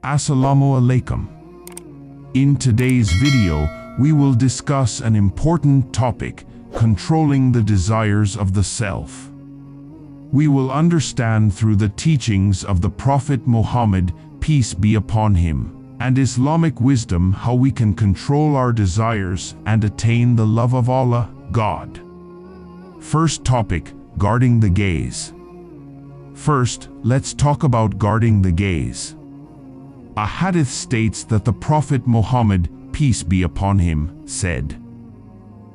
Assalamu Alaikum. In today's video, we will discuss an important topic, controlling the desires of the self. We will understand through the teachings of the Prophet Muhammad, peace be upon him, and Islamic wisdom how we can control our desires and attain the love of Allah, God. First topic, guarding the gaze. First, let's talk about guarding the gaze. A hadith states that the Prophet Muhammad, peace be upon him, said,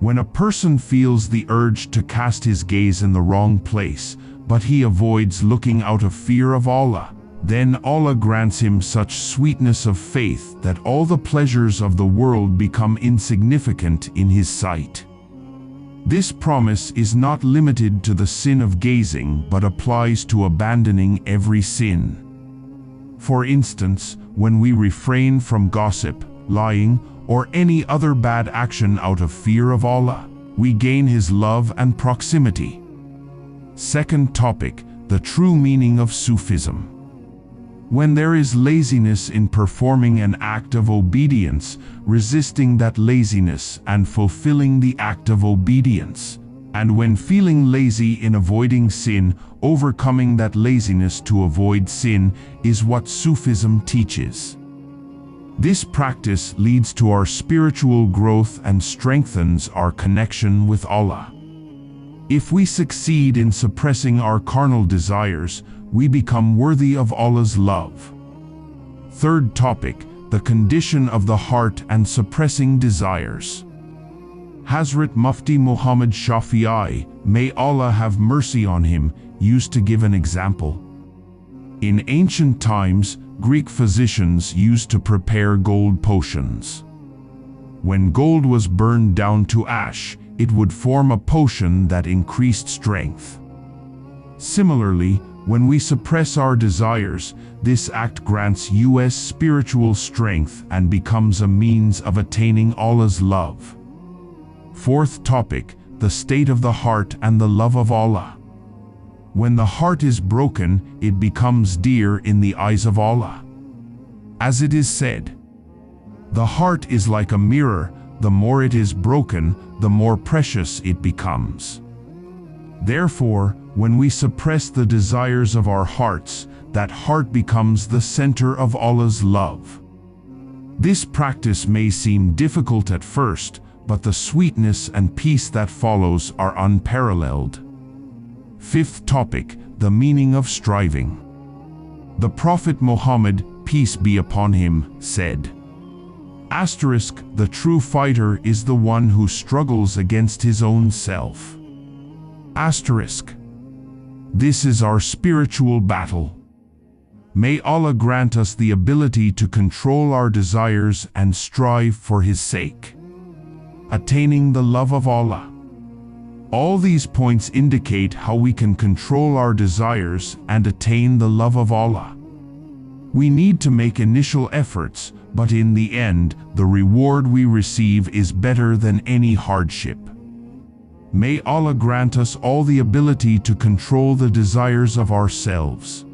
"When a person feels the urge to cast his gaze in the wrong place, but he avoids looking out of fear of Allah, then Allah grants him such sweetness of faith that all the pleasures of the world become insignificant in his sight." This promise is not limited to the sin of gazing but applies to abandoning every sin. For instance, when we refrain from gossip, lying, or any other bad action out of fear of Allah, we gain His love and proximity. Second topic, the true meaning of Sufism. When there is laziness in performing an act of obedience, resisting that laziness and fulfilling the act of obedience, and when feeling lazy in avoiding sin, overcoming that laziness to avoid sin, is what Sufism teaches. This practice leads to our spiritual growth and strengthens our connection with Allah. If we succeed in suppressing our carnal desires, we become worthy of Allah's love. Third topic, the condition of the heart and suppressing desires. Hazrat Mufti Muhammad Shafi'i, may Allah have mercy on him, used to give an example. In ancient times, Greek physicians used to prepare gold potions. When gold was burned down to ash, it would form a potion that increased strength. Similarly, when we suppress our desires, this act grants us spiritual strength and becomes a means of attaining Allah's love. Fourth topic, the state of the heart and the love of Allah. When the heart is broken, it becomes dear in the eyes of Allah. As it is said, "The heart is like a mirror, the more it is broken, the more precious it becomes." Therefore, when we suppress the desires of our hearts, that heart becomes the center of Allah's love. This practice may seem difficult at first, but the sweetness and peace that follows are unparalleled. Fifth topic, the meaning of striving. The Prophet Muhammad, peace be upon him, said, "The true fighter is the one who struggles against his own self." This is our spiritual battle. May Allah grant us the ability to control our desires and strive for His sake. Attaining the love of Allah. All these points indicate how we can control our desires and attain the love of Allah. We need to make initial efforts, but in the end, the reward we receive is better than any hardship. May Allah grant us all the ability to control the desires of ourselves.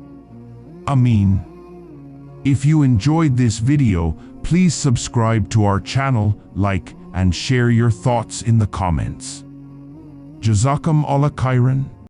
Ameen. If you enjoyed this video, please subscribe to our channel, like, and share your thoughts in the comments. Jazakum Allah khairan.